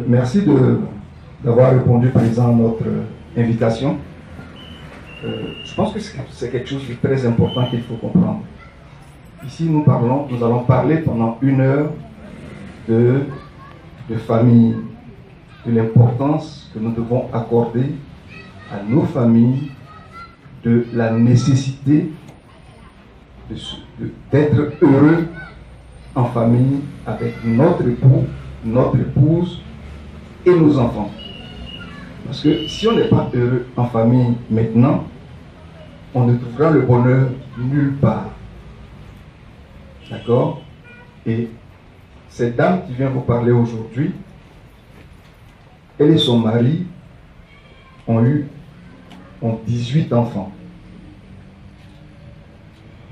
Merci d'avoir répondu présent à notre invitation. Je pense que c'est quelque chose de très important qu'il faut comprendre. Ici, nous allons parler pendant 1 heure de famille, de l'importance que nous devons accorder à nos familles, de la nécessité d'être heureux en famille avec notre époux, notre épouse et nos enfants. Parce que si on n'est pas heureux en famille maintenant, on ne trouvera le bonheur nulle part. D'accord? Et cette dame qui vient vous parler aujourd'hui, elle et son mari ont 18 enfants.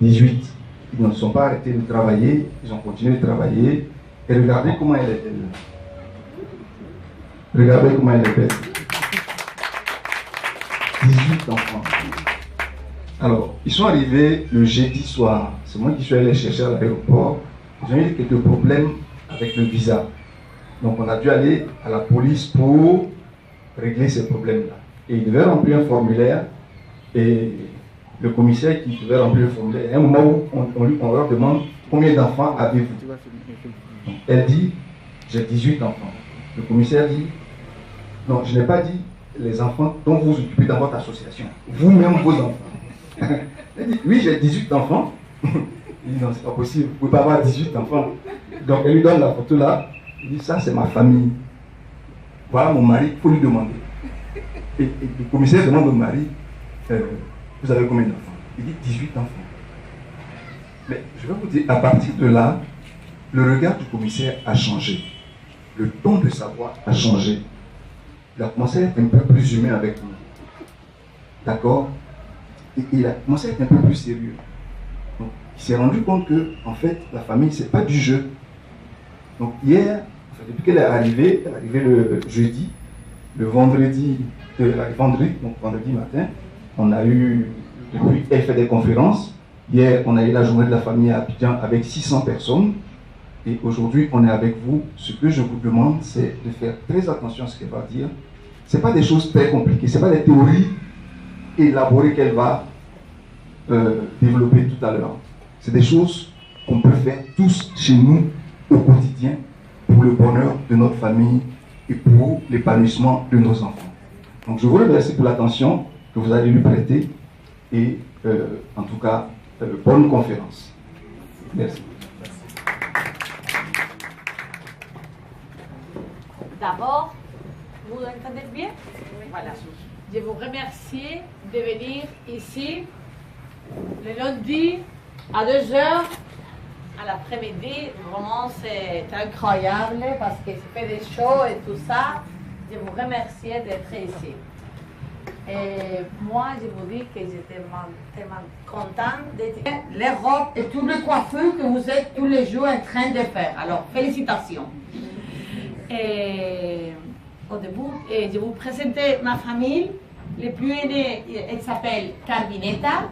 18. Ils ne sont pas arrêtés de travailler, ils ont continué de travailler. Et regardez comment elle est belle. Regardez comment elle est belle. 18 enfants. Alors, ils sont arrivés le jeudi soir. C'est moi qui suis allé les chercher à l'aéroport. Ils ont eu quelques problèmes avec le visa. Donc, on a dû aller à la police pour régler ces problèmes-là. Et ils devaient remplir un formulaire. Et le commissaire qui devait remplir le formulaire, à un moment où on leur demande combien d'enfants avez-vous. Elle dit, j'ai 18 enfants. Le commissaire dit, non, je n'ai pas dit les enfants dont vous vous occupez dans votre association. Vous-même, vos enfants. Elle dit, oui, j'ai 18 enfants. Il dit, non, c'est pas possible, vous ne pouvez pas avoir 18 enfants. Donc, elle lui donne la photo là. Il dit, ça, c'est ma famille. Voilà mon mari, il faut lui demander. Et le commissaire demande au mari, vous avez combien d'enfants? Il dit, 18 enfants. Mais je vais vous dire, à partir de là, le regard du commissaire a changé. Le ton de sa voix a changé. Il a commencé à être un peu plus humain avec nous. D'accord? Et il a commencé à être un peu plus sérieux. Donc, il s'est rendu compte que, en fait, la famille, ce n'est pas du jeu. Donc, hier, depuis qu'elle est arrivée le jeudi, le vendredi, donc vendredi matin, on a eu, depuis, elle fait des conférences. Hier, on a eu la journée de la famille à Abidjan avec 600 personnes. Et aujourd'hui, on est avec vous. Ce que je vous demande, c'est de faire très attention à ce qu'elle va dire. Ce n'est pas des choses très compliquées, ce n'est pas des théories élaborées qu'elle va développer tout à l'heure. C'est des choses qu'on peut faire tous chez nous au quotidien pour le bonheur de notre famille et pour l'épanouissement de nos enfants. Donc je vous remercie pour l'attention que vous allez lui prêter et en tout cas, bonne conférence. Merci. D'abord, vous entendez bien? Voilà. Je vous remercie de venir ici le lundi à 2h à l'après-midi. Vraiment, c'est incroyable parce que c'est fait des shows et tout ça. Je vous remercie d'être ici. Et moi, je vous dis que j'étais tellement contente d'être les robes et toutes les coiffures que vous êtes tous les jours en train de faire. Alors, félicitations. Et au début, je vais vous présenter ma famille. Le plus aîné, elle s'appelle Carminetta.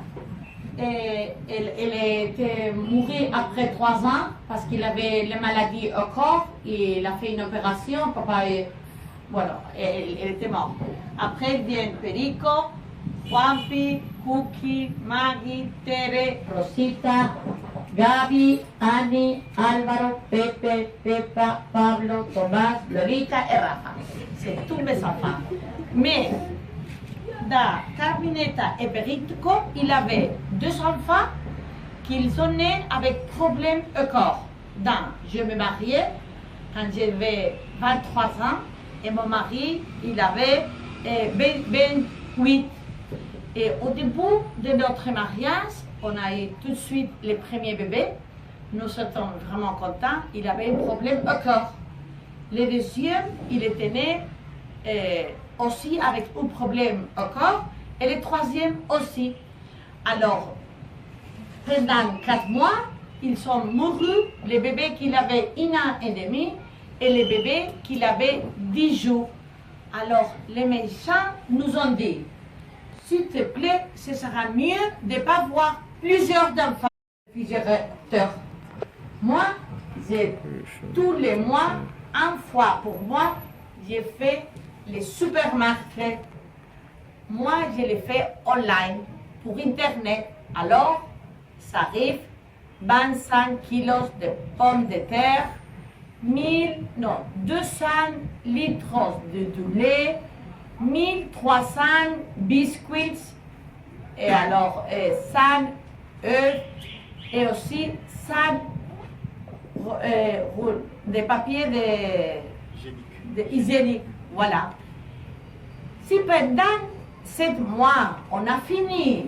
Et elle était morte après 3 ans parce qu'il avait la maladie au corps. Et il a fait une opération. Papa, voilà, elle était morte. Après vient Perico, Juanpi, Cookie, Maggie, Tere, Rosita, Gaby, Annie, Álvaro, Pepe, Pepa, Pablo, Tomás, Lolita et Rafa. C'est tous mes enfants. Mais dans Carminetta et Perico, il avait 2 enfants qui sont nés avec problème au corps. Je me mariais quand j'avais 23 ans et mon mari, il avait 28. Et au début de notre mariage, on a eu tout de suite le premier bébé. Nous étions vraiment contents. Il avait un problème au corps. Le deuxième, il était né aussi avec un problème au corps et le troisième aussi. Alors, pendant 4 mois, ils sont mourus, les bébés qu'il avait 1 an et demi et les bébés qu'il avait 10 jours. Alors, les médecins nous ont dit, s'il te plaît, ce sera mieux de ne pas voir plusieurs enfants réfrigérateurs. Moi, tous les mois, 1 fois pour moi, j'ai fait les supermarchés. Moi, je les fais online, pour Internet. Alors, ça arrive 25 kilos de pommes de terre, 200 litres de lait, 1300 biscuits, et alors 100 œufs, et aussi 100 de papier hygiénique. Voilà. Si pendant 7 mois, on a fini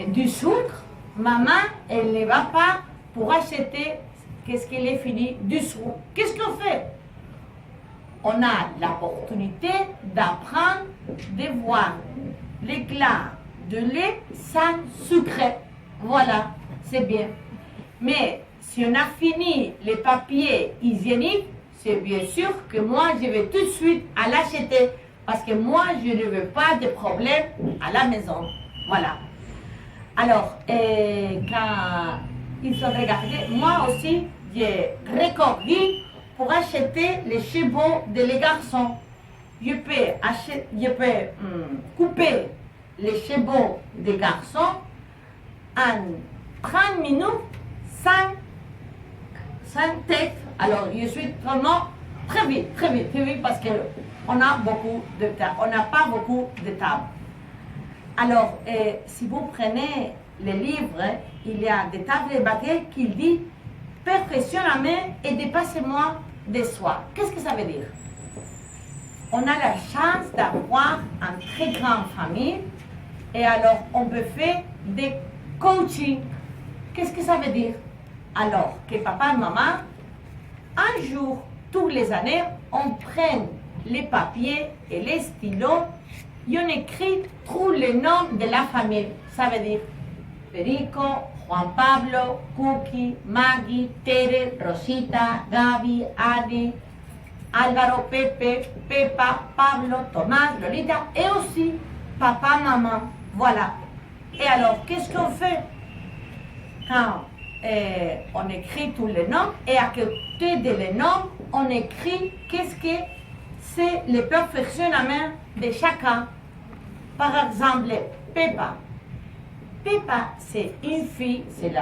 du sucre, maman, elle ne va pas pour acheter qu'est-ce qu'elle est fini du sucre. Qu'est-ce qu'on fait? On a l'opportunité d'apprendre de voir l'éclat de lait sans sucre. Voilà, c'est bien. Mais si on a fini les papiers hygiéniques, c'est bien sûr que moi, je vais tout de suite à l'acheter. Parce que moi, je ne veux pas de problème à la maison. Voilà. Alors, quand ils sont regardés, moi aussi, j'ai recordé pour acheter les chevaux des garçons. Je peux couper les chevaux des garçons en 30 minutes sans tête. Alors, je suis vraiment très vite, parce qu'on a beaucoup de temps, on n'a pas beaucoup de temps. Alors, si vous prenez les livres, il y a des tables de bagages qui disent « Perfectionnez et dépassez-moi de soi ». Qu'est-ce que ça veut dire? On a la chance d'avoir une très grande famille et alors on peut faire des coachings. Qu'est-ce que ça veut dire? Alors que papa et maman, un jour, tous les années, on prend les papiers et les stylos et on écrit tous les noms de la famille. Ça veut dire Perico, Juan Pablo, Cookie, Maggie, Tere, Rosita, Gaby, Annie, Álvaro, Pepe, Pepa, Pablo, Tomás, Lolita et aussi papa, maman. Voilà. Et alors, qu'est-ce qu'on fait quand on écrit tous les noms et à côté de les noms, on écrit qu'est-ce que c'est le perfectionnement de chacun. Par exemple, Pepa. Pepa, c'est une fille, c'est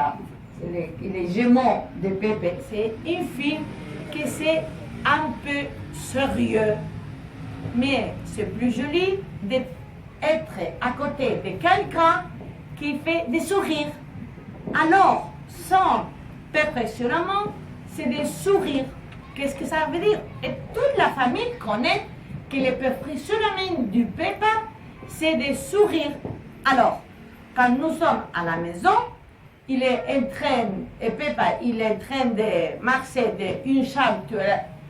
les jumeaux de Pepe, c'est une fille qui c'est un peu sérieux. Mais c'est plus joli d'être à côté de quelqu'un qui fait des sourires. Alors, son perfectionnement, c'est des sourires. Qu'est-ce que ça veut dire? Et toute la famille connaît que le perfectionnement du Pepa, c'est des sourires. Alors, quand nous sommes à la maison, il est en train, et Pepa, il est en train de marcher d'une chambre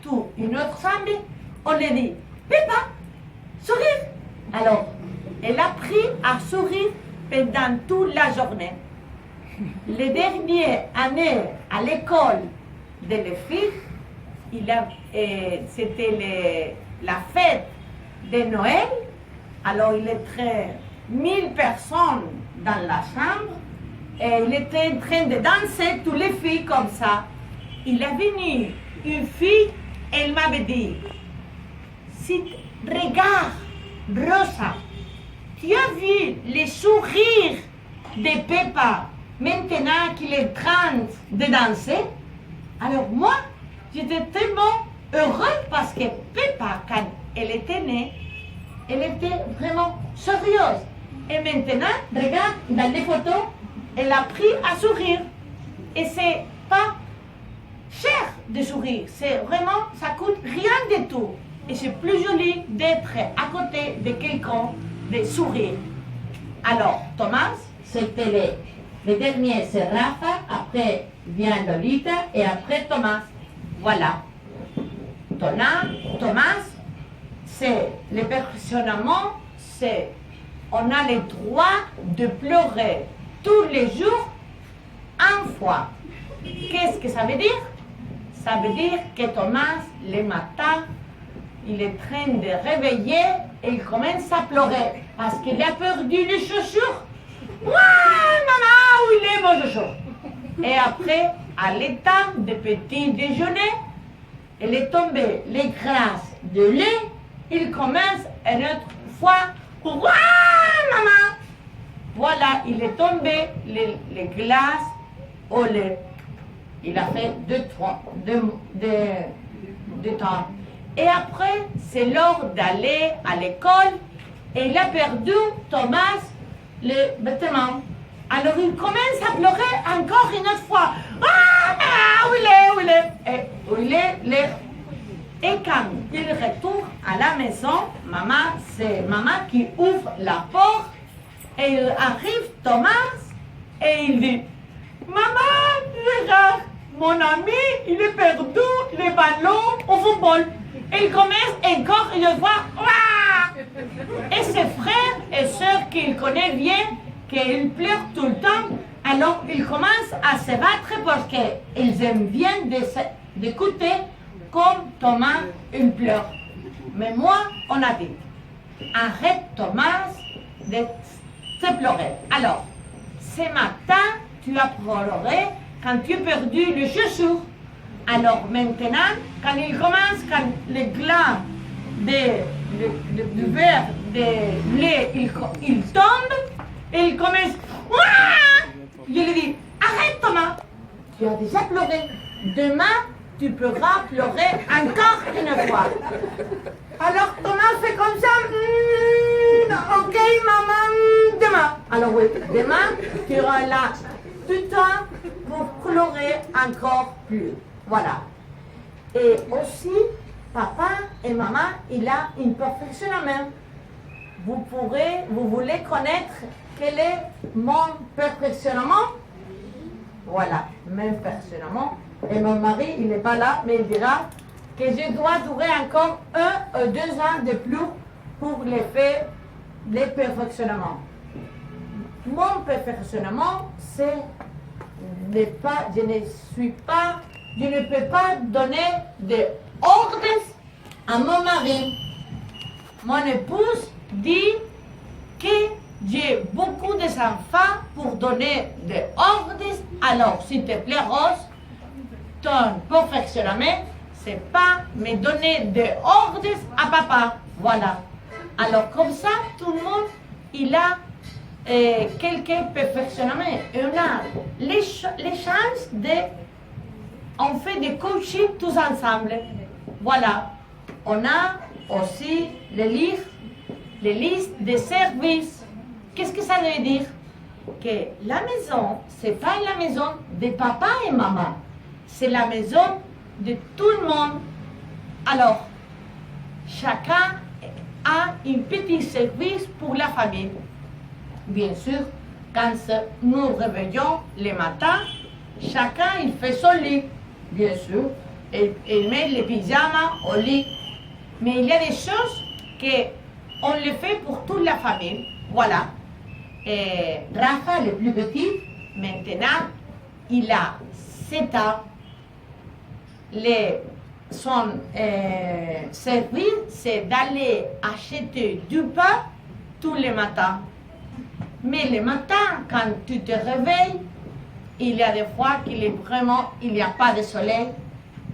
toute une autre chambre, on lui dit, Pepa, sourire. Alors, elle a appris à sourire pendant toute la journée. Les dernières années à l'école de les filles, c'était la fête de Noël. Alors il était 1000 personnes dans la chambre et il était en train de danser, toutes les filles comme ça. Il est venu une fille, elle m'avait dit, si, regarde, Rosa, tu as vu les sourires de Pepa maintenant qu'il est en train de danser? Alors moi, j'étais tellement heureuse parce que Pepa, quand elle était née, elle était vraiment sérieuse. Et maintenant, regarde, dans les photos, elle a appris à sourire. Et c'est pas cher de sourire. C'est vraiment, ça coûte rien du tout. Et c'est plus joli d'être à côté de quelqu'un, de sourire. Alors, Thomas, c'était le dernier, c'est Rafa, après vient Lolita et après Thomas. Voilà. Thomas, c'est le perfectionnement, c'est on a le droit de pleurer tous les jours une fois. Qu'est-ce que ça veut dire? Ça veut dire que Thomas, le matin, il est en train de réveiller et il commence à pleurer parce qu'il a perdu les chaussures. Ouah, maman, où il est mon chaussure? Et après, à l'état de petit déjeuner, il est tombé les glaces de lait. Il commence une autre fois. Ouah, maman! Voilà, il est tombé les glaces au lait. Il a fait deux temps. Et après, c'est l'heure d'aller à l'école et il a perdu, Thomas, le vêtement. Alors il commence à pleurer encore une autre fois. Ah, où il est, où il est? Et où il est, et quand il retourne à la maison, c'est maman qui ouvre la porte et il arrive Thomas et il dit, maman, regarde, mon ami, il est perdu les ballons au football. Et il commence encore une fois. Et ses frères et sœurs qu'il connaît bien, qu'ils pleurent tout le temps, alors il commence à se battre parce qu'ils aiment bien d'écouter comme Thomas, il pleure. Mais moi, on a dit, arrête Thomas de se pleurer. Alors, ce matin, tu as pleuré quand tu as perdu les chaussures. Alors maintenant, quand il commence, quand le glas du verre de lait, il tombe, et il commence, ouah! Je lui dis, arrête Thomas, tu as déjà pleuré. Demain, tu pourras pleurer encore une fois. Alors Thomas fait comme ça, ok maman, demain. Alors oui, demain, tu auras là tout le temps pour pleurer encore plus. Voilà. Et aussi, papa et maman, il a une perfectionnement. Vous voulez connaître quel est mon perfectionnement? Voilà, même perfectionnement. Et mon mari, il n'est pas là, mais il dira que je dois durer encore 1 ou 2 ans de plus pour les faire, les perfectionnements. Mon perfectionnement, c'est je ne peux pas donner des ordres à mon mari. Mon épouse dit que j'ai beaucoup d'enfants pour donner des ordres. Alors, s'il te plaît, Rose, ton perfectionnement, c'est pas me donner des ordres à papa. Voilà. Alors, comme ça, tout le monde, il a quelques perfectionnements. Et on a les chances on fait des coachings tous ensemble. Voilà. On a aussi les listes de services. Qu'est-ce que ça veut dire? Que la maison, c'est pas la maison de papa et maman. C'est la maison de tout le monde. Alors, chacun a un petit service pour la famille. Bien sûr, quand nous réveillons le matin, chacun il fait son lit, bien sûr, et il met les pyjamas au lit. Mais il y a des choses qu'on le fait pour toute la famille. Voilà. Et Rafa, le plus petit, maintenant, il a 7 ans. Son service, c'est d'aller acheter du pain tous les matins. Mais le matin, quand tu te réveilles, il y a des fois il n'y a pas de soleil.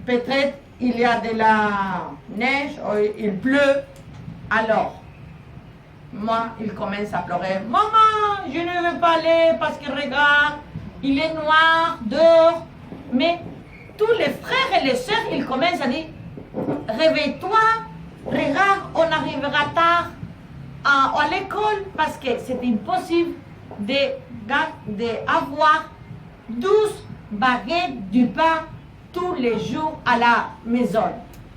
Peut-être il y a de la neige, ou il pleut. Alors, moi, il commence à pleurer. Maman, je ne veux pas aller parce que regarde, il est noir dehors. Mais tous les frères et les sœurs, ils commencent à dire, réveille-toi, regarde, on arrivera tard à l'école parce que c'est impossible d'avoir 12 baguettes du pain tous les jours à la maison.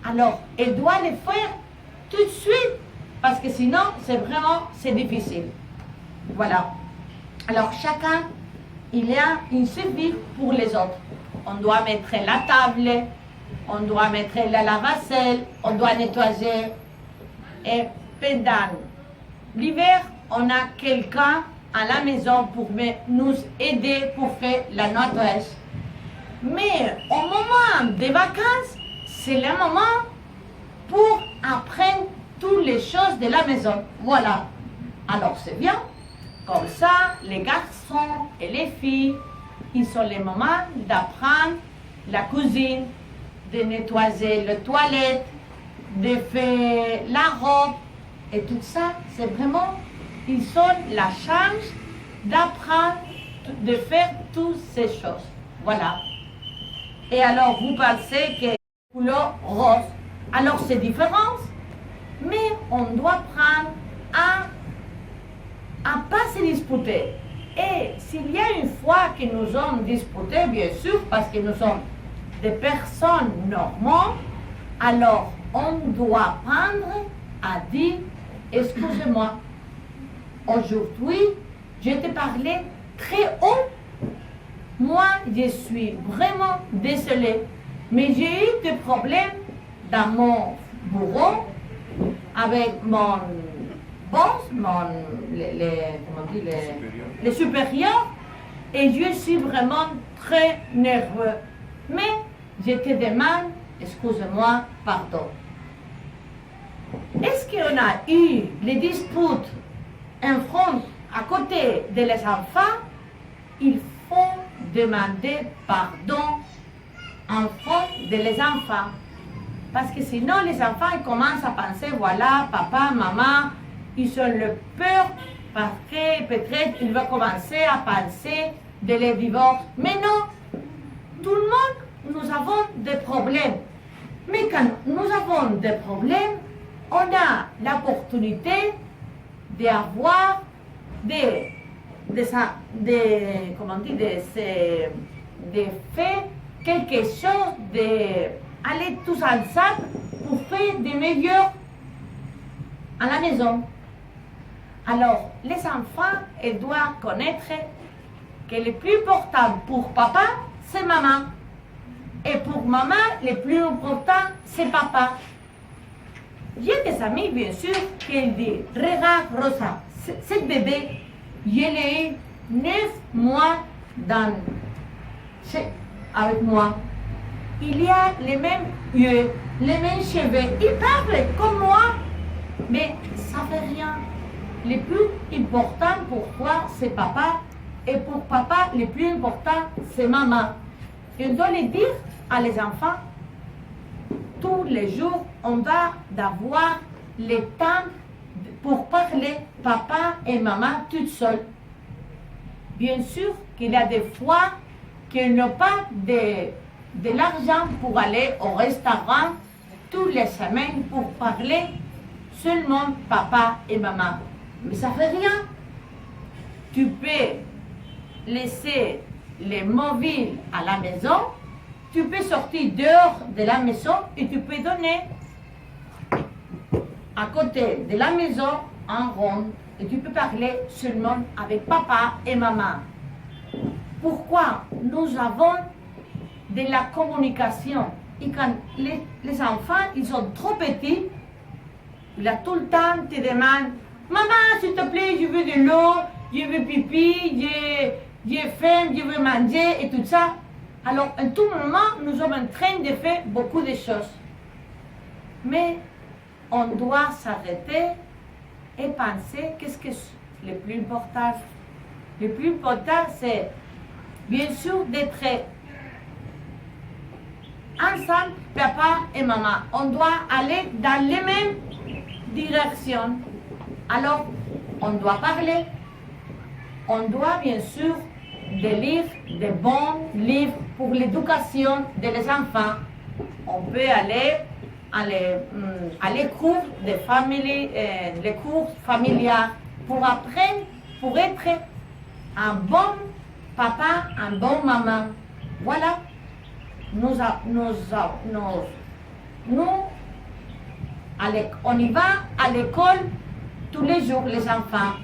Alors, elle doit le faire tout de suite parce que sinon, c'est difficile. Voilà. Alors, chacun, il y a un service pour les autres. On doit mettre la table, on doit mettre la lave-vaisselle, on doit nettoyer Et pendant l'hiver, on a quelqu'un à la maison pour nous aider pour faire la nettoyage. Mais au moment des vacances, c'est le moment pour apprendre toutes les choses de la maison. Voilà. Alors c'est bien. Comme ça, les garçons et les filles, ils ont les moments d'apprendre la cuisine, de nettoyer les toilettes, de faire la robe. Et tout ça, c'est vraiment, ils ont la chance d'apprendre, de faire toutes ces choses. Voilà. Et alors, vous pensez que couleur rose, alors c'est différent, mais on doit prendre à pas se disputer. Et s'il y a une fois que nous sommes disputés, bien sûr, parce que nous sommes des personnes normales, alors on doit prendre à dire, excusez-moi, aujourd'hui, je te parlais très haut. Moi, je suis vraiment désolée, mais j'ai eu des problèmes dans mon bureau avec mon boss, les supérieurs, et je suis vraiment très nerveux. Mais je te demande, excuse-moi, pardon. Est-ce qu'on a eu les disputes en front, à côté de les enfants? Il faut demander pardon en front de les enfants. Parce que sinon, les enfants ils commencent à penser, voilà, papa, maman, ils ont le peur parce que peut-être ils vont commencer à penser de les divorces. Mais non, tout le monde, nous avons des problèmes. Mais quand nous avons des problèmes, on a l'opportunité d'avoir de faire quelque chose, d'aller tous ensemble pour faire des meilleurs à la maison. Alors, les enfants, ils doivent connaître que le plus important pour papa, c'est maman. Et pour maman, le plus important, c'est papa. J'ai des amis, bien sûr, qui disent, regarde Rosa, ce bébé, il est 9 mois avec moi. Il y a les mêmes yeux, les mêmes cheveux. Il parle comme moi, mais ça ne fait rien. Le plus important pour toi, c'est papa. Et pour papa, le plus important, c'est maman. Et on doit le dire à les enfants. Tous les jours, on va avoir le temps pour parler papa et maman toutes seules. Bien sûr qu'il y a des fois qu'ils n'ont pas de l'argent pour aller au restaurant toutes les semaines pour parler seulement papa et maman. Mais ça ne fait rien. Tu peux laisser les mobiles à la maison, tu peux sortir dehors de la maison et tu peux donner à côté de la maison en rond et tu peux parler seulement avec papa et maman. Pourquoi nous avons de la communication? Et quand les enfants ils sont trop petits, il a tout le temps te demande maman s'il te plaît je veux de l'eau, je veux pipi, j'ai faim, je veux manger et tout ça. Alors en tout moment nous sommes en train de faire beaucoup de choses. Mais on doit s'arrêter et penser qu'est-ce que le plus important. Le plus important c'est bien sûr d'être ensemble, papa et maman. On doit aller dans les mêmes directions. Alors, on doit parler. On doit bien sûr de lire de bons livres pour l'éducation des enfants. On peut aller à les cours de famille, les cours familiaux pour apprendre, pour être un bon papa, un bon maman. Voilà. On y va à l'école tous les jours, les enfants.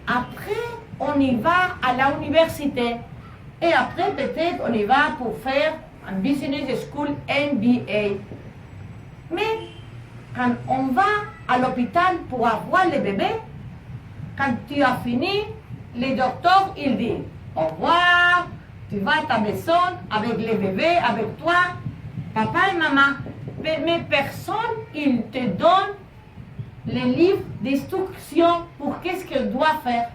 Après, on y va à l'université. Et après, peut-être, on y va pour faire un business school MBA. Mais quand on va à l'hôpital pour avoir le bébé, quand tu as fini, le docteur, il dit au revoir, tu vas à ta maison avec le bébé, avec toi, papa et maman. Mais personne, il te donne les livres d'instruction pour qu'est-ce qu'elle doit faire.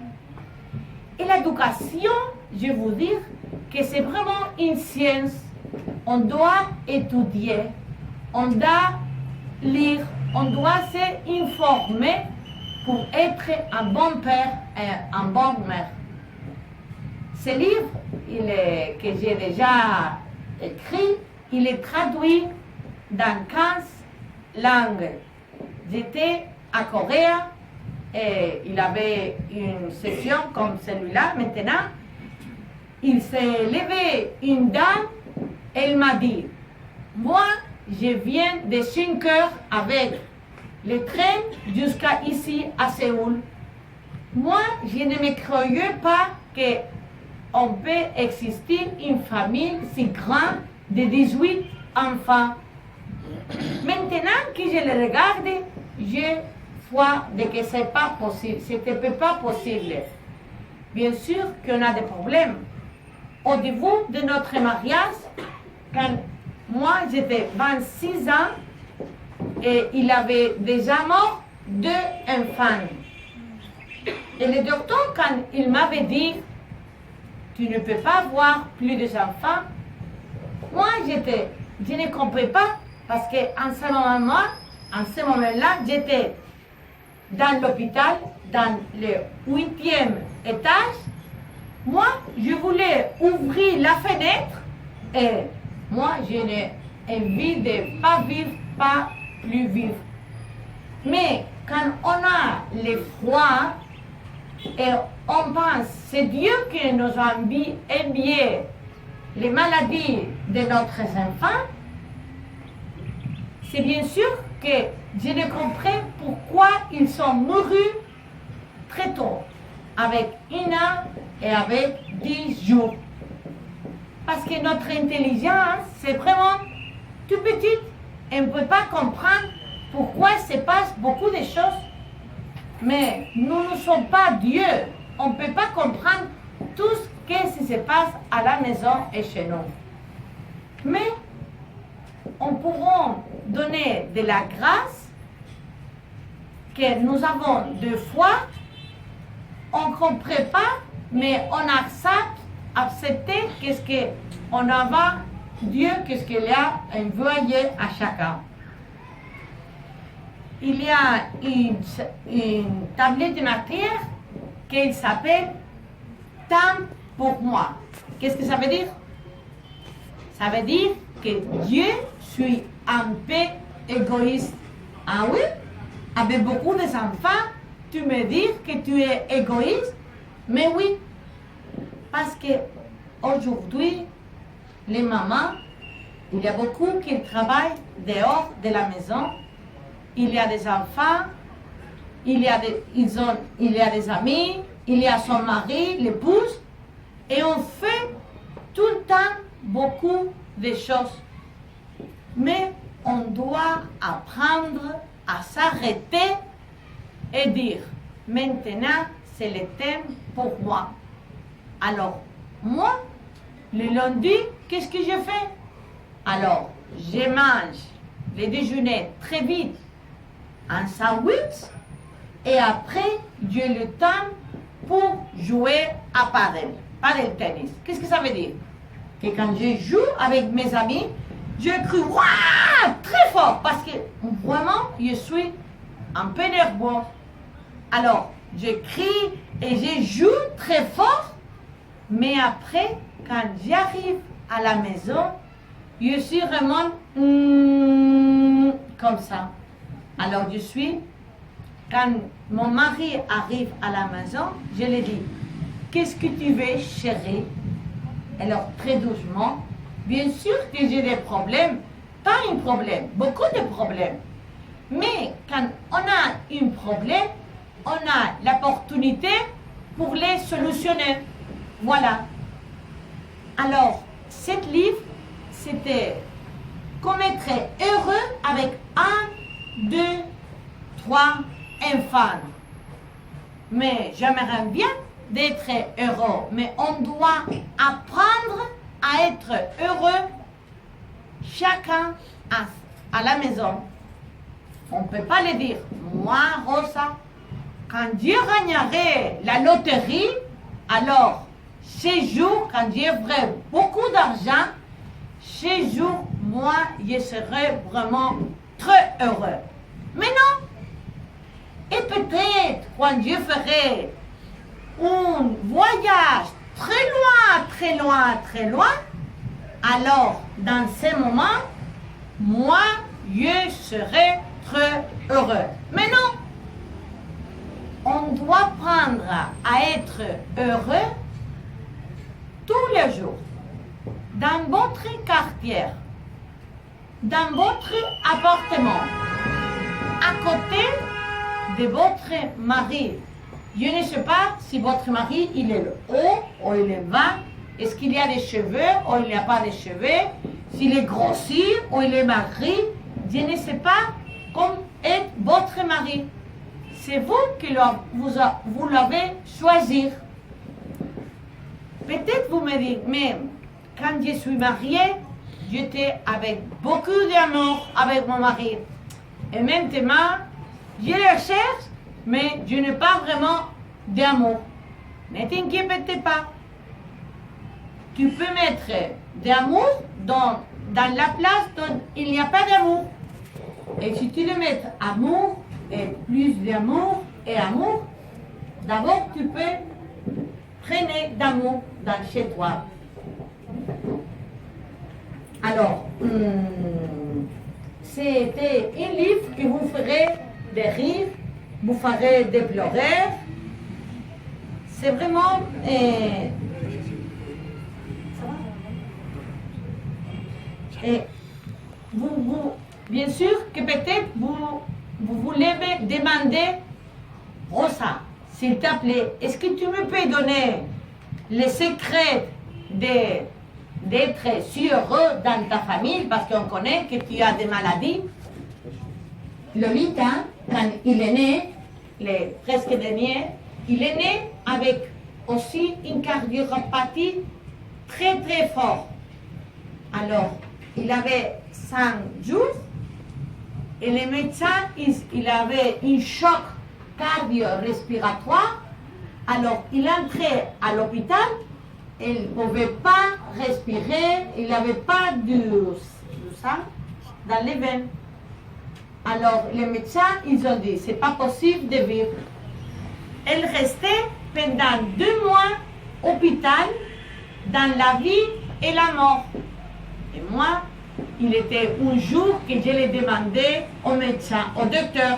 Et l'éducation, je veux dire que c'est vraiment une science. On doit étudier, on doit lire, on doit s'informer pour être un bon père et une bonne mère. Ce livre que j'ai déjà écrit, il est traduit dans 15 langues. J'étais à Corée et il avait une session comme celui-là. Maintenant, il s'est levé une dame, elle m'a dit, moi, je viens de 5 heures avec le train jusqu'à ici à Séoul. Moi, je ne me croyais pas qu'on peut exister une famille si grande de 18 enfants. Maintenant que je le regarde, je vois que ce n'est pas possible. Ce n'était pas possible. Bien sûr qu'on a des problèmes. Au début de notre mariage, quand moi j'étais 26 ans, et il avait déjà mort 2 enfants. Et le docteur, quand il m'avait dit, tu ne peux pas avoir plus d'enfants, moi je ne comprenais pas, parce qu'en ce moment-là, j'étais dans l'hôpital, dans le 8e étage. Moi, je voulais ouvrir la fenêtre, et moi, je n'ai envie de pas vivre, pas plus vivre. Mais quand on a le froid et on pense c'est Dieu qui nous a envié les maladies de notre enfant, c'est bien sûr que je ne comprends pourquoi ils sont mourus très tôt, avec 1 an et avec 10 jours. Parce que notre intelligence, c'est vraiment tout petite. On ne peut pas comprendre pourquoi se passe beaucoup de choses. Mais nous ne sommes pas Dieu. On ne peut pas comprendre tout ce qui se passe à la maison et chez nous. Mais on pourra donner de la grâce que nous avons 2 fois. On ne comprend pas, mais on accepte qu'est-ce qu'on a Dieu, qu'est-ce qu'il a envoyé à chacun. Il y a une tablette de matière qui s'appelle Temps pour moi. Qu'est-ce que ça veut dire? Ça veut dire que Dieu suis un peu égoïste. Ah oui? Avec beaucoup d'enfants, tu me dis que tu es égoïste? Mais oui, parce que aujourd'hui, les mamans, il y a beaucoup qui travaillent dehors de la maison. Il y a des enfants, il y a des amis, il y a son mari, l'épouse, et on fait tout le temps beaucoup de choses. Mais on doit apprendre à s'arrêter et dire, maintenant, c'est le thème pour moi. Alors, moi, le lundi, qu'est-ce que je fais? Alors, je mange le déjeuner très vite, un sandwich, et après, j'ai le temps pour jouer à padel tennis. Qu'est-ce que ça veut dire? Que quand je joue avec mes amis, je crie waouh très fort parce que vraiment, je suis un peu nerveux. Alors, je crie et je joue très fort, mais après, quand j'arrive à la maison, je suis vraiment comme ça. Alors, quand mon mari arrive à la maison, je lui dis, qu'est-ce que tu veux, chérie? Alors, très doucement, bien sûr que j'ai des problèmes, pas un problème, beaucoup de problèmes. Mais quand on a un problème, on a l'opportunité pour les solutionner. Voilà. Alors, ce livre, c'était comment être heureux avec 1, 2, 3 enfants. Mais j'aimerais bien d'être heureux. Mais on doit apprendre à être heureux chacun à la maison. On ne peut pas le dire. Moi, Rosa, quand Dieu gagnerait la loterie, alors, ces jours, quand j'aurai beaucoup d'argent, ces jours, moi, je serai vraiment très heureux. Mais non. Et peut-être, quand je ferai un voyage très loin, très loin, très loin, alors, dans ces moments, moi, je serai très heureux. Mais non. On doit apprendre à être heureux tous les jours, dans votre quartier, dans votre appartement, à côté de votre mari. Je ne sais pas si votre mari, il est le haut ou il est bas, est-ce qu'il y a des cheveux ou il n'y a pas de cheveux, s'il est grossi ou il est maigri, je ne sais pas comment est votre mari. C'est vous qui vous l'avez choisi. Peut-être vous me dites, mais quand je suis mariée, j'étais avec beaucoup d'amour avec mon mari. Et maintenant, je le cherche, mais je n'ai pas vraiment d'amour. Ne t'inquiète pas. Tu peux mettre d'amour dans la place où il n'y a pas d'amour. Et si tu le mets amour, et plus d'amour et amour, d'abord tu peux prendre d'amour dans chez toi. Alors, c'était un livre qui vous ferait de rire, vous ferait de pleurer. C'est vraiment... Et bien sûr que peut-être vous voulez me demander, Rosa, s'il te plaît, est-ce que tu me peux donner les secrets d'être si heureux dans ta famille, parce qu'on connaît que tu as des maladies. Lolita, quand il est né, presque dernier, il est né avec aussi une cardiopathie très très forte. Alors, il avait 5 jours et les médecins, il avait un choc cardio-respiratoire. Alors, il entrait à l'hôpital, il ne pouvait pas respirer, il n'avait pas du sang dans les veines. Alors, les médecins, ils ont dit, c'est pas possible de vivre. Elle restait pendant 2 mois à l'hôpital, dans la vie et la mort. Et moi, il était un jour que je l'ai demandé au médecin, au docteur,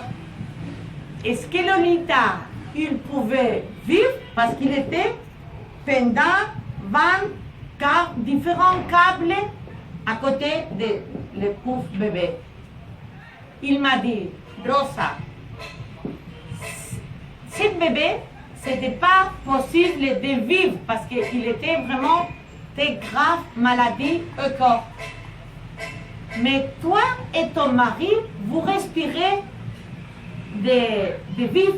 est-ce que Lolita, il pouvait vivre parce qu'il était pendant 20 différents câbles à côté de le pauvre bébé. Il m'a dit, Rosa, ce bébé, ce n'était pas possible de vivre parce qu'il était vraiment de graves maladies au corps. Mais toi et ton mari, vous respirez de vivre,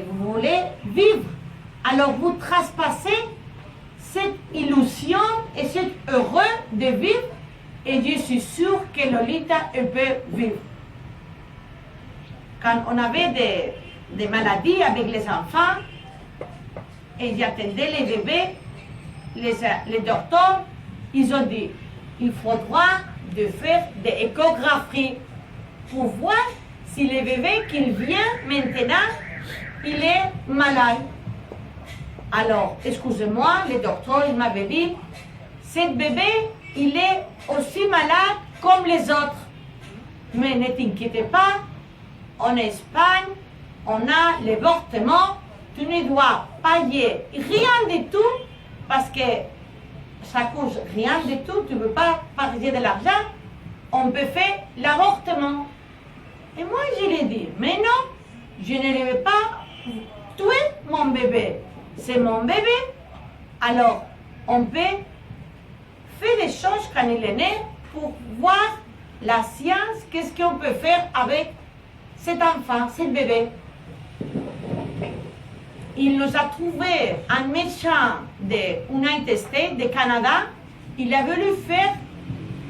vous voulez vivre. Alors vous traspassez cette illusion et cet heureux de vivre et je suis sûre que Lolita peut vivre. Quand on avait des maladies avec les enfants et j'attendais les bébés, les docteurs, ils ont dit, il faudra de faire des échographies pour voir si le bébé qui vient maintenant, il est malade. Alors, excusez-moi, le docteur, il m'avait dit, ce bébé, il est aussi malade comme les autres. Mais ne t'inquiète pas, en Espagne, on a l'avortement, tu ne dois payer rien du tout parce que ça coûte rien du tout, tu ne veux pas payer de l'argent, on peut faire l'avortement. Et moi, je lui ai dit, mais non, je ne vais pas tuer mon bébé. C'est mon bébé. Alors, on peut faire des choses quand il est né pour voir la science, qu'est-ce qu'on peut faire avec cet enfant, ce bébé. Il nous a trouvé un médecin de United States, de Canada. Il a voulu faire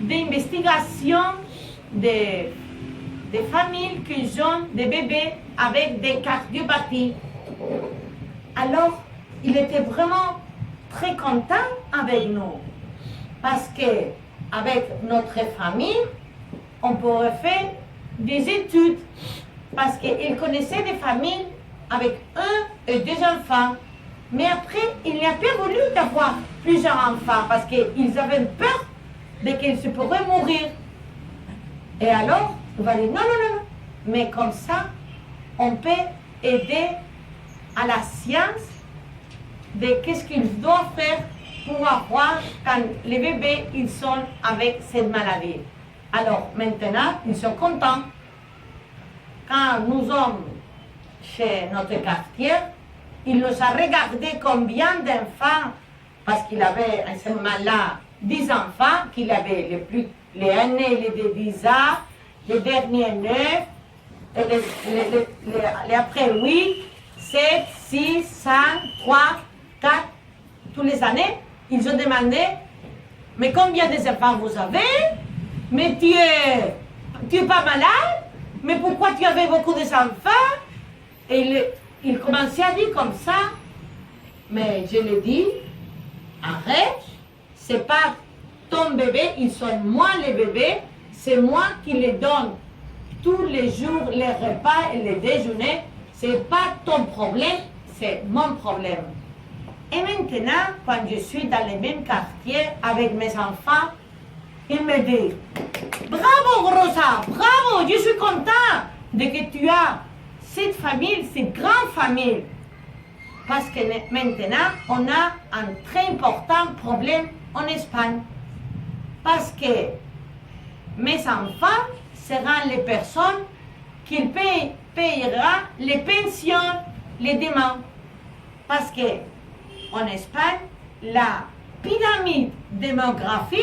des investigations des familles qui ont des bébés avec des cardiopathies. Alors, il était vraiment très content avec nous. Parce que avec notre famille, on pourrait faire des études. Parce qu'il connaissait des familles avec 1 et 2 enfants. Mais après, il n'a pas voulu avoir plusieurs enfants parce qu'ils avaient peur de qu'ils se pourraient mourir. Et alors, on va dire non, non, non, non. Mais comme ça, on peut aider à la science de qu'est-ce qu'ils doivent faire pour avoir quand les bébés ils sont avec cette maladie. Alors maintenant, ils sont contents. Quand nous sommes chez notre quartier, il nous a regardé combien d'enfants, parce qu'il avait à ce moment-là 10 enfants, qu'il avait les aînés, les 10 ans, les derniers 9, les après 8, 7, 6, 5, 3, 4, tous les années, ils ont demandé, mais combien d'enfants vous avez? Mais tu es pas malade? Mais pourquoi tu avais beaucoup d'enfants? Et il commençait à dire comme ça. Mais je lui dis, arrête, c'est pas ton bébé, ils sont moi les bébés, c'est moi qui les donne tous les jours les repas et les déjeuners. C'est pas ton problème, c'est mon problème. Et maintenant, quand je suis dans le même quartier avec mes enfants, il me dit, bravo Rosa, bravo, je suis content de que tu as cette famille, cette grande famille. Parce que maintenant, on a un très important problème en Espagne. Parce que mes enfants seront les personnes qui payeront les pensions les demain. Parce que en Espagne, la pyramide démographique,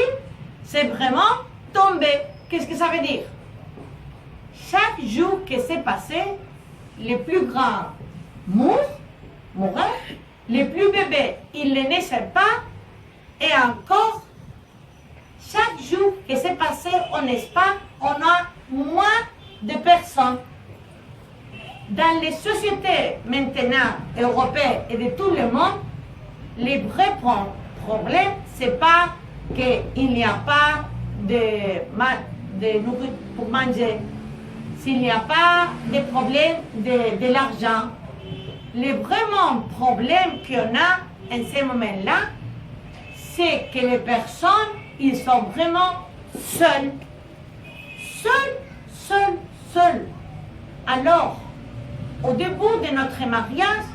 c'est vraiment tombé. Qu'est-ce que ça veut dire? Chaque jour que c'est passé, les plus grands mourent, les plus bébés, ils ne naissaient pas, et encore, chaque jour que c'est passé en Espagne, on a moins de personnes. Dans les sociétés maintenant européennes et de tout le monde, les vrais problèmes, c'est pas qu'il n'y a pas de nourriture pour manger, s'il n'y a pas de problème de l'argent. Le vraiment problème qu'on a en ce moment-là, c'est que les personnes, ils sont vraiment seuls. Seuls. Alors, au début de notre mariage,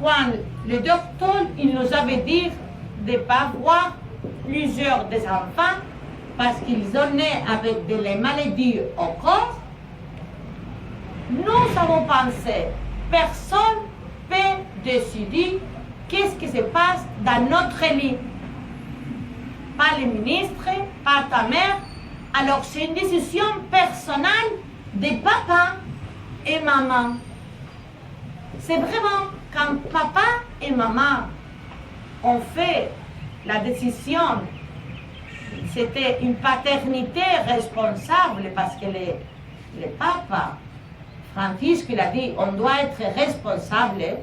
quand le docteur il nous avait dit de ne pas avoir plusieurs des enfants parce qu'ils sont nés avec des maladies au corps, nous avons pensé, personne ne peut décider qu'est-ce qui se passe dans notre lit. Pas le ministre, pas ta mère. Alors c'est une décision personnelle de papa et maman. C'est vraiment quand papa et maman ont fait la décision, c'était une paternité responsable parce que le papa, Francisque, il a dit on doit être responsable,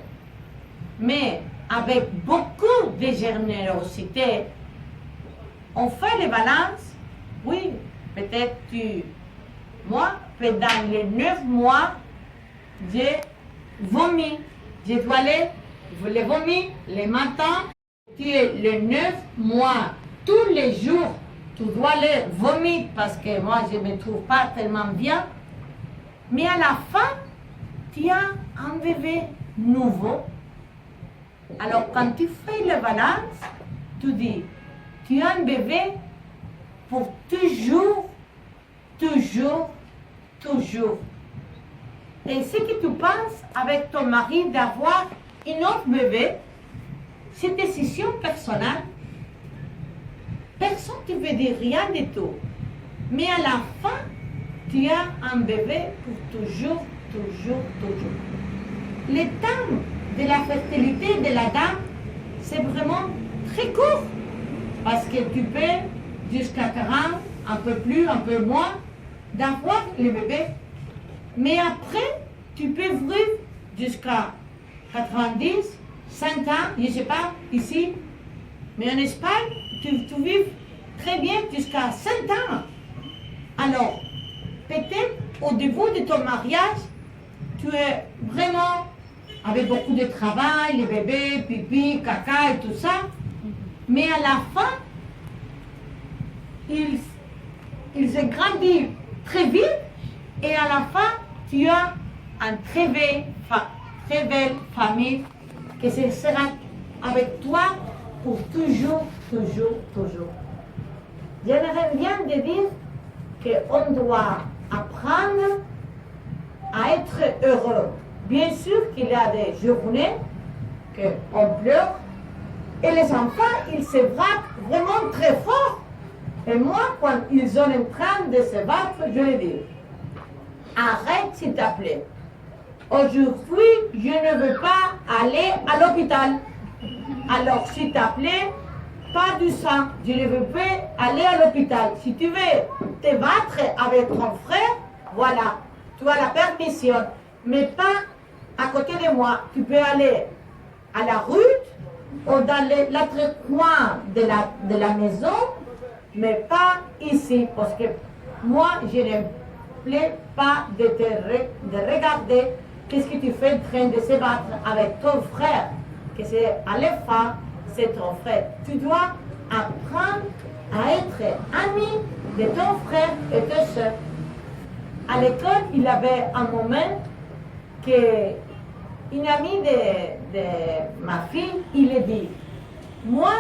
mais avec beaucoup de générosité, on fait les balances. Oui, peut-être moi, pendant les 9 mois, j'ai vomi. Je dois aller, les vomis les matins. Tu es les 9 mois, tous les jours, tu dois aller vomir parce que moi, je ne me trouve pas tellement bien. Mais à la fin, tu as un bébé nouveau. Alors, quand tu fais les balances, tu dis, tu as un bébé pour toujours. Et ce que tu penses avec ton mari d'avoir un autre bébé, c'est une décision personnelle. Personne ne te veut dire rien du tout. Mais à la fin, tu as un bébé pour toujours, toujours, toujours. Le temps de la fertilité de la dame, c'est vraiment très court. Parce que tu peux, jusqu'à 40, un peu plus, un peu moins, d'avoir le bébé. Mais après, tu peux vivre jusqu'à 90, 100 ans, je ne sais pas, ici. Mais en Espagne, tu vis très bien jusqu'à 100 ans. Alors, peut-être au début de ton mariage, tu es vraiment avec beaucoup de travail, les bébés, pipi, caca et tout ça. Mais à la fin, ils se grandissent très vite et à la fin, tu as une très belle famille qui sera avec toi pour toujours, toujours, toujours. J'aimerais bien te dire qu'on doit apprendre à être heureux. Bien sûr qu'il y a des journées qu'on pleure et les enfants, ils se battent vraiment très fort. Et moi, quand ils sont en train de se battre, je leur dis, arrête s'il te plaît. Aujourd'hui, je ne veux pas aller à l'hôpital. Alors, s'il te plaît, pas du sang. Je ne veux pas aller à l'hôpital. Si tu veux te battre avec ton frère, voilà, tu as la permission. Mais pas à côté de moi. Tu peux aller à la rue ou dans l'autre coin de la maison, mais pas ici. Parce que moi, je ne plais pas de regarder qu'est-ce que tu fais en train de se battre avec ton frère. Que c'est à la fin, c'est ton frère. Tu dois apprendre à être ami de ton frère et de ta soeur. À l'école, il y avait un moment que une amie de ma fille, il a dit, moi,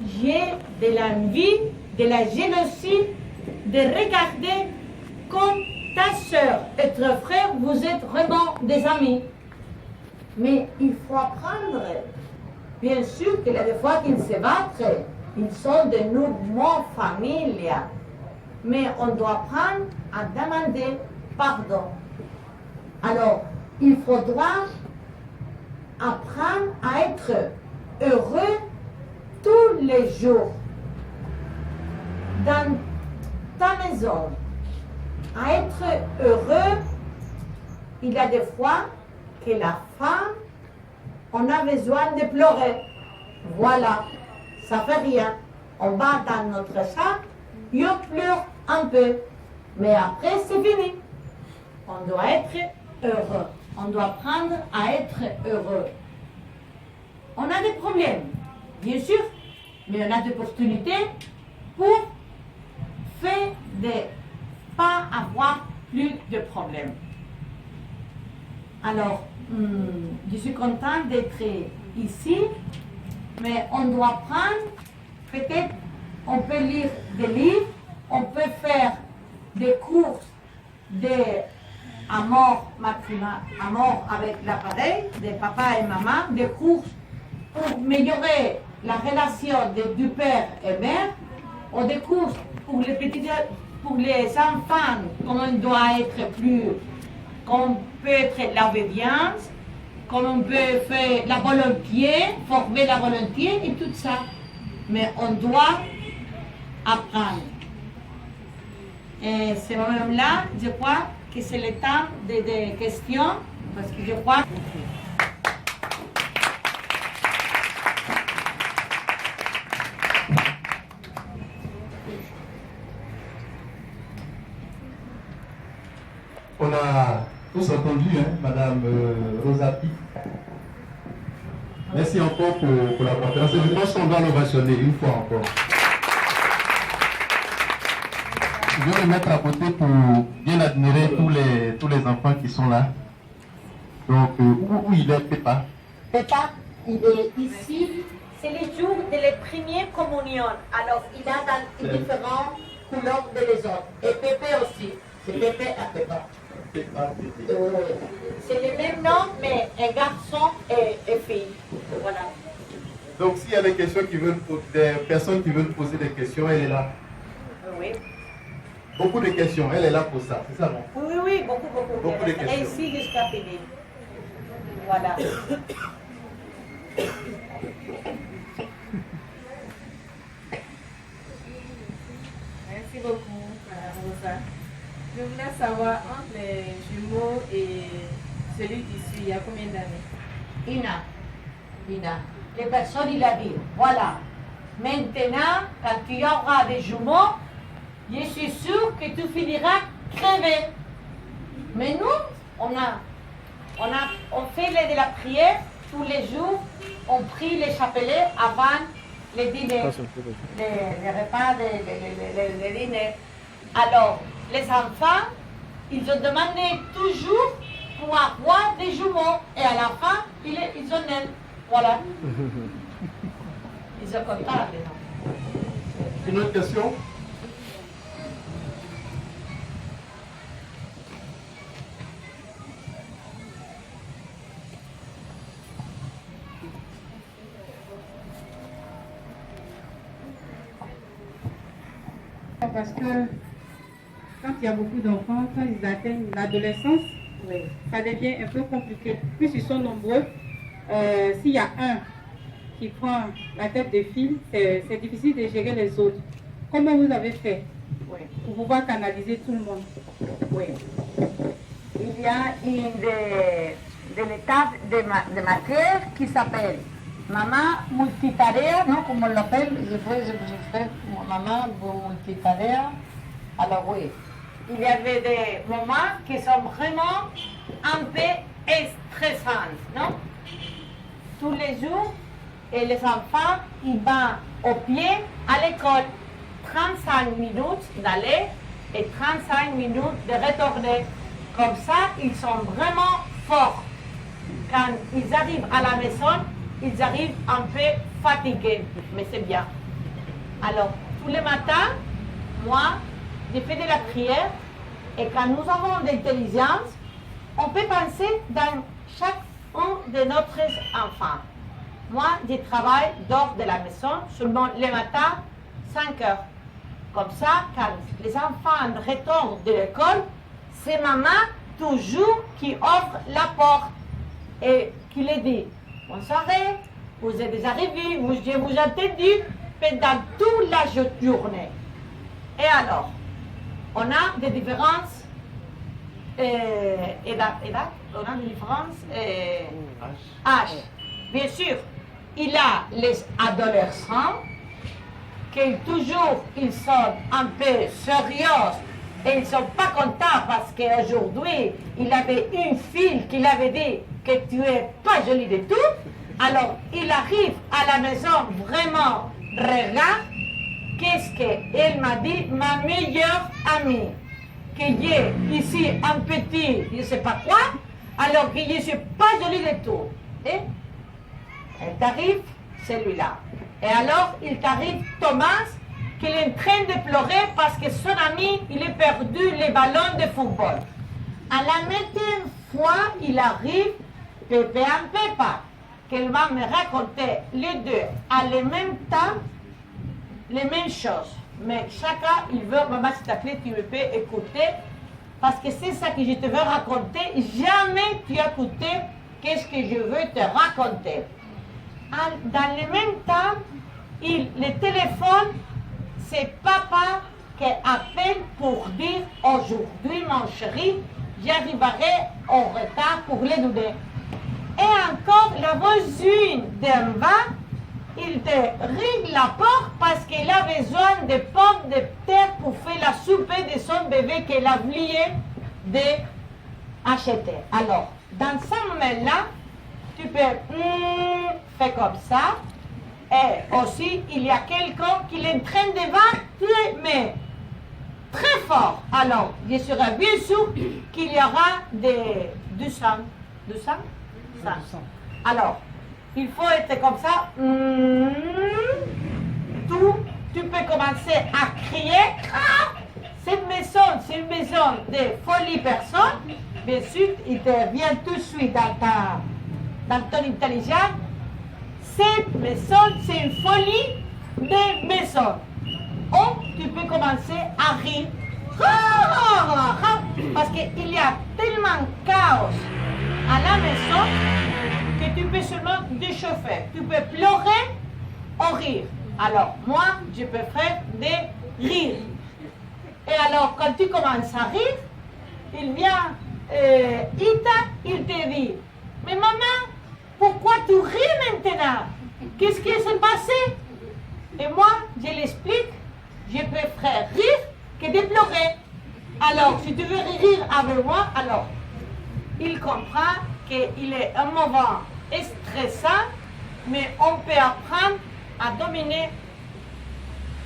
j'ai de l'envie, de la jalousie, de regarder comme ta soeur et ton frère, vous êtes vraiment des amis. Mais il faut apprendre. Bien sûr qu'il y a des fois qu'ils se battent, ils sont de nos familles. Mais on doit apprendre à demander pardon. Alors, il faudra apprendre à être heureux tous les jours. Dans ta maison, à être heureux, il y a des fois que la femme, on a besoin de pleurer. Voilà, ça fait rien. On va dans notre sac, et on pleure un peu. Mais après, c'est fini. On doit être heureux. On doit apprendre à être heureux. On a des problèmes, bien sûr, mais on a des opportunités pour faire de pas avoir plus de problèmes. Alors, je suis contente d'être ici, mais on doit prendre, peut-être, on peut lire des livres, on peut faire des cours d'amour avec l'appareil, de papa et maman, des cours pour améliorer la relation du père et mère, ou des cours pour les enfants, comment on doit être plus, qu'on peut être l'obédience, comment on peut faire la volonté, former la volonté et tout ça. Mais on doit apprendre. Et ce moment-là, je crois que c'est le temps des questions, parce que je crois... On a tous entendu, Madame Rosati. Merci encore pour la conférence. Je pense qu'on doit l'ovationner une fois encore. Je vais me mettre à côté pour bien admirer tous les enfants qui sont là. Donc, où il est, Pépa? Pépa, il est ici. C'est le jour de la première communion. Alors, il a dans différentes couleurs de les autres. Et Pépé aussi. C'est Pépé à Pépa. C'est le même nom, mais un garçon et fille. Voilà. Donc, s'il y a des personnes qui veulent poser des questions, elle est là. Oui. Beaucoup de questions, elle est là pour ça, c'est ça, non? Oui, oui, beaucoup. Beaucoup de questions. Et ici jusqu'à Pédé. Voilà. Merci beaucoup, Rosa. Je voulais savoir, entre les jumeaux et celui qui suit, il y a combien d'années? Ina. Les personnes, il a dit, voilà. Maintenant, quand tu auras des jumeaux, je suis sûre que tu finiras crevé. Mais nous, on fait de la prière tous les jours. On prie les chapelets avant les dîners, les repas, les dîners. Alors, les enfants, ils ont demandé toujours pour avoir des jumeaux. Et à la fin, ils ont nés. Voilà. Ils sont contents, les enfants. Une autre question? Parce que quand il y a beaucoup d'enfants, quand ils atteignent l'adolescence, ça devient un peu compliqué. Plus ils sont nombreux, s'il y a un qui prend la tête de file, c'est difficile de gérer les autres. Comment vous avez fait pour pouvoir canaliser tout le monde? Oui. Il y a une l'étape de matière qui s'appelle Maman multitarea, non? Comme on l'appelle, je fais maman multitarea. Alors oui, il y avait des moments qui sont vraiment un peu stressants, non? Tous les jours, et les enfants, ils vont au pied à l'école. 35 minutes d'aller et 35 minutes de retourner. Comme ça, ils sont vraiment forts. Quand ils arrivent à la maison, ils arrivent un peu fatigués, mais c'est bien. Alors, tous les matins, moi, je fais de la prière et quand nous avons de l'intelligence, on peut penser dans chacun de nos enfants. Moi, je travaille dehors de la maison, seulement le matin, 5 heures. Comme ça, quand les enfants retournent de l'école, c'est maman toujours qui ouvre la porte et qui les dit « Bonsoir, vous êtes arrivés, je vous ai entendu pendant toute la journée. » Et alors, on a des différences on a des différences âge. Bien sûr, il y a les adolescents qui toujours ils sont un peu sérieux et ils ne sont pas contents parce qu'aujourd'hui, il avait une fille qui l'avait dit que tu n'es pas jolie du tout. Alors, il arrive à la maison vraiment, regarde, qu'est-ce qu'elle m'a dit, ma meilleure amie, que j'ai ici un petit, je ne sais pas quoi, alors que je ne suis pas jolie du tout. Et elle t'arrive, celui-là. Et alors, il t'arrive Thomas, qui est en train de pleurer parce que son ami, il a perdu les ballons de football. À la même fois, il arrive Pépé en Pépa, qu'elle va me raconter les deux à le même temps, les mêmes choses. Mais chacun, il veut, maman, s'il te plaît, tu me peux écouter, parce que c'est ça que je te veux raconter. Jamais tu as écouté qu'est-ce que je veux te raconter. Dans le même temps, le téléphone, c'est papa qui appelle pour dire aujourd'hui, mon chéri, j'arriverai en retard pour les dîner. Et encore, la voisine d'en bas, il te règle la porte parce qu'il a besoin de pommes de terre pour faire la soupe de son bébé qu'il a oublié d'acheter. Alors, dans ce moment-là, tu peux faire comme ça. Et aussi, il y a quelqu'un qui est en train de battre, mais très fort. Alors, je serai bien sûr qu'il y aura du sang. Du sang? Sang. Alors, il faut être comme ça. Tu peux commencer à crier. Cette maison, c'est une maison de folie personne. Bien sûr, il te vient tout de suite dans ton intelligence. Cette maison, c'est une folie de maison. Ou tu peux commencer à rire Parce qu'il y a tellement de chaos à la maison que tu peux seulement déchauffer. Tu peux pleurer ou rire. Alors, moi, je préfère de rire. Et alors, quand tu commences à rire, il vient, Ita, il te dit, mais maman, pourquoi tu ris maintenant? Qu'est-ce qui s'est passé? Et moi, je l'explique, je préfère rire que de pleurer. Alors, si tu veux rire avec moi, alors, il comprend qu'il est un moment stressant, mais on peut apprendre à dominer.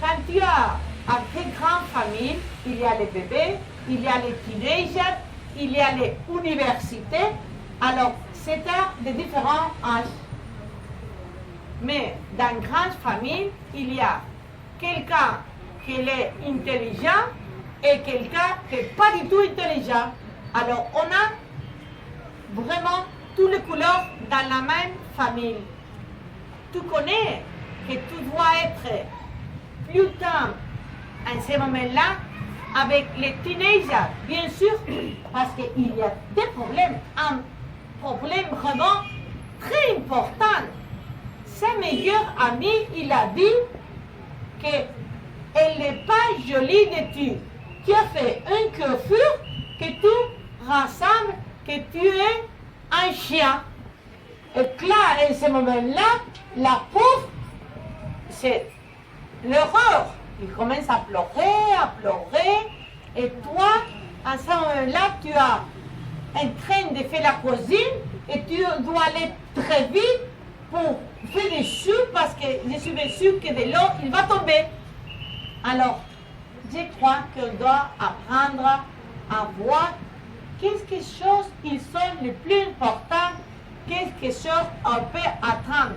Quand tu as une très grande famille, il y a les bébés, il y a les teenagers, il y a les universités, alors c'est de différents âges. Mais dans une grande famille, il y a quelqu'un qui est intelligent et quelqu'un qui n'est pas du tout intelligent. Alors on a vraiment toutes les couleurs dans la même famille. Tu connais que tu dois être plus tard à ce moment-là avec les teenagers, bien sûr, parce qu'il y a des problèmes, un problème vraiment très important. Sa meilleure amie, il a dit qu'elle n'est pas jolie de tu. Tu as fait un coiffure que tu rassembles, que tu es un chien. Et là, à ce moment-là, la pauvre, c'est l'horreur. Il commence à pleurer, et toi, à ce moment-là, tu es en train de faire la cuisine, et tu dois aller très vite pour faire des soupes, parce que je suis sûre que de l'eau, il va tomber. Alors, je crois qu'on doit apprendre à voir quelque chose qui sont les plus importants, quelque chose qu'on peut attendre.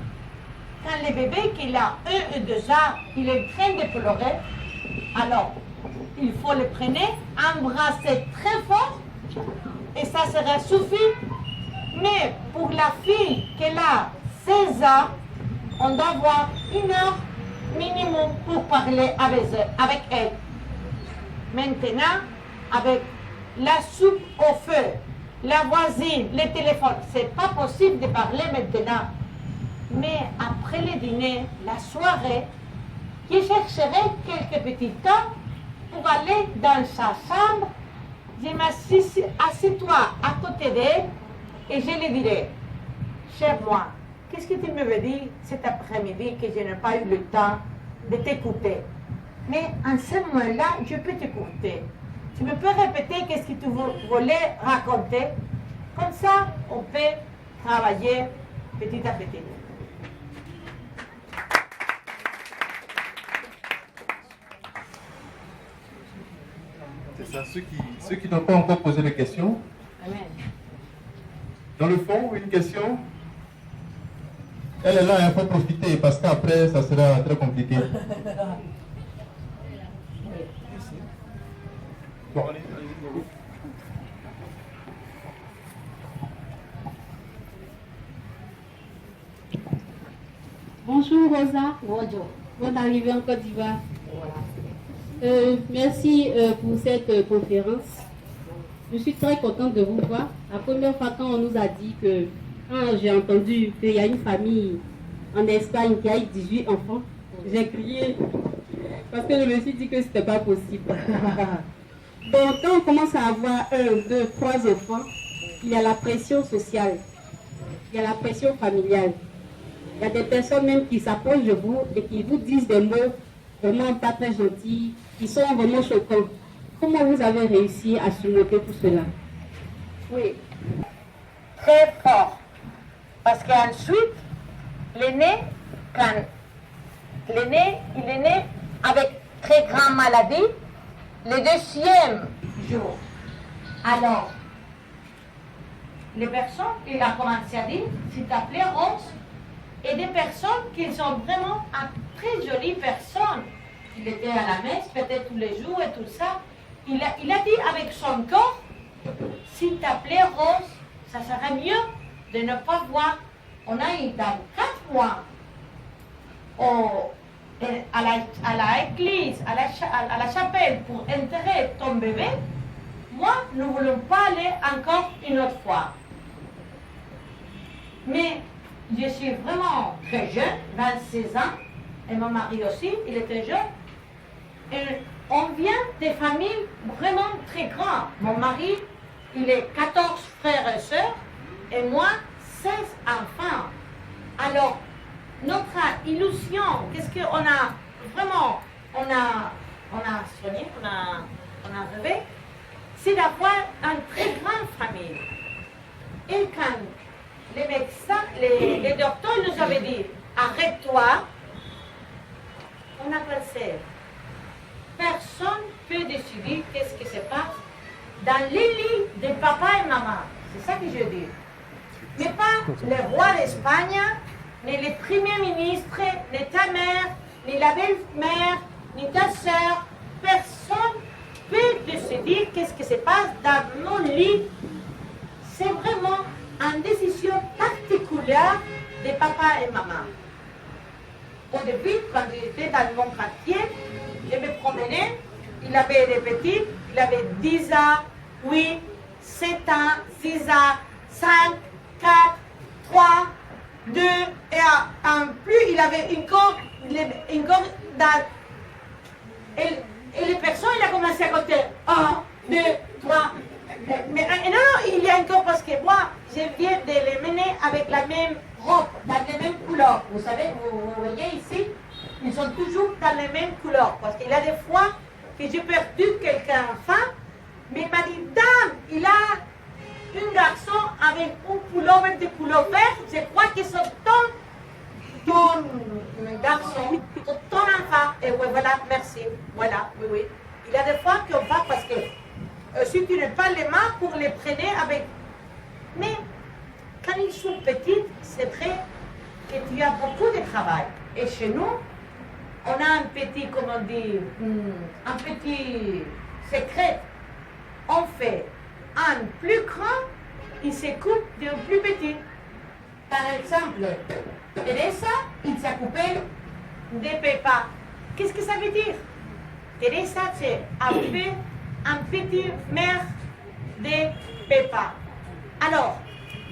Quand le bébé qui a 1 ou 2 ans, il est en train de pleurer, alors il faut le prendre, embrasser très fort, et ça sera suffit. Mais pour la fille qui a 16 ans, on doit avoir 1 heure minimum pour parler avec elle. Maintenant, avec la soupe au feu, la voisine, le téléphone, c'est pas possible de parler maintenant. Mais après le dîner, la soirée, je chercherai quelques petits temps pour aller dans sa chambre. Je m'assieds-toi à côté d'elle et je lui dirai, cher moi, qu'est-ce que tu me veux dire cet après-midi que je n'ai pas eu le temps de t'écouter? Mais en ce moment-là, je peux t'écouter. Tu me peux répéter qu'est-ce que tu voulais raconter? Comme ça, on peut travailler petit à petit. C'est ça, ceux qui n'ont pas encore posé de questions. Amen. Dans le fond, une question. Elle est là, il faut profiter parce qu'après, ça sera très compliqué. Bon, allez. Bonjour Rosa, Bonjour. bonne arrivée en Côte d'Ivoire. Merci pour cette conférence. Je suis très contente de vous voir. La première fois quand on nous a dit que, quand j'ai entendu qu'il y a une famille en Espagne qui a 18 enfants, j'ai crié parce que je me suis dit que ce n'était pas possible. Donc quand on commence à avoir 1, 2, 3 enfants, il y a la pression sociale, il y a la pression familiale. Il y a des personnes même qui s'approchent de vous et qui vous disent des mots vraiment pas très gentils, qui sont vraiment choquants. Comment vous avez réussi à surmonter tout cela? Oui, très fort. Parce qu'ensuite, l'aîné, il est né avec très grande maladie, le 2e jour. Alors, les personnes, il a commencé à dire, s'il t'appelait Rose, et des personnes qui sont vraiment une très jolie personne. Il était à la messe, peut-être tous les jours et tout ça. Il a dit avec son corps, s'il t'appelait Rose, ça serait mieux de ne pas voir. On a eu dans 4 mois à l'église, à la chapelle pour enterrer ton bébé, moi, nous ne voulons pas aller encore une autre fois. Mais je suis vraiment très jeune, 26 ans, et mon mari aussi, il était jeune. Et on vient des familles vraiment très grandes. Mon mari, il est 14 frères et sœurs, et moi, 16 enfants. Alors, notre illusion, qu'est-ce qu'on a vraiment, on a soigné, on a rêvé, c'est d'avoir une très grande famille. Et quand les médecins, les docteurs nous avaient dit, arrête-toi, on a pensé, personne ne peut décider qu'est-ce qui se passe dans les lits de papa et maman. C'est ça que je dis. Mais pas le roi d'Espagne, ni le premier ministre, ni ta mère, ni la belle-mère, ni ta soeur. Personne ne peut décider qu'est-ce qui se passe dans mon lit. C'est vraiment une décision particulière de papa et maman. Au début, quand j'étais dans mon quartier, je me promenais, il avait des petits, il avait 10 ans, 8, 7 ans, 6 ans, 5, 4, 3, 2, et en plus, il avait une corde dans... Et les personnes, il a commencé à compter 1, 2, 3. Mais non, il y a encore parce que moi, je viens de les mener avec la même robe, dans les mêmes couleurs. Vous savez, vous voyez ici, ils sont toujours dans les mêmes couleurs. Parce qu'il y a des fois que j'ai perdu quelqu'un enfant, mais il m'a dit, dame, il a un garçon avec un pullover de couleur verte, je crois que c'est ton garçon, ton enfant. Et oui, voilà, merci. Voilà, oui, oui. Il y a des fois qu'on va parce que si tu n'as pas les mains pour les prendre avec... Mais quand ils sont petits, c'est vrai que tu as beaucoup de travail. Et chez nous, on a un petit, comment dire, un petit secret. On fait un plus grand, il se coupe d'un plus petit. Par exemple, Teresa, il s'est coupé de Peppa. Qu'est-ce que ça veut dire? Teresa, c'est un petit mère de Peppa. Alors,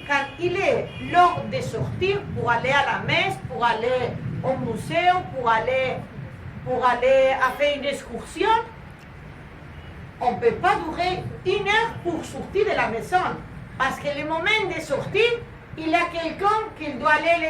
quand il est l'heure de sortir pour aller à la messe, pour aller au musée, pour aller faire une excursion, on ne peut pas durer 1 heure pour sortir de la maison. Parce que le moment de sortir, il y a quelqu'un qui doit aller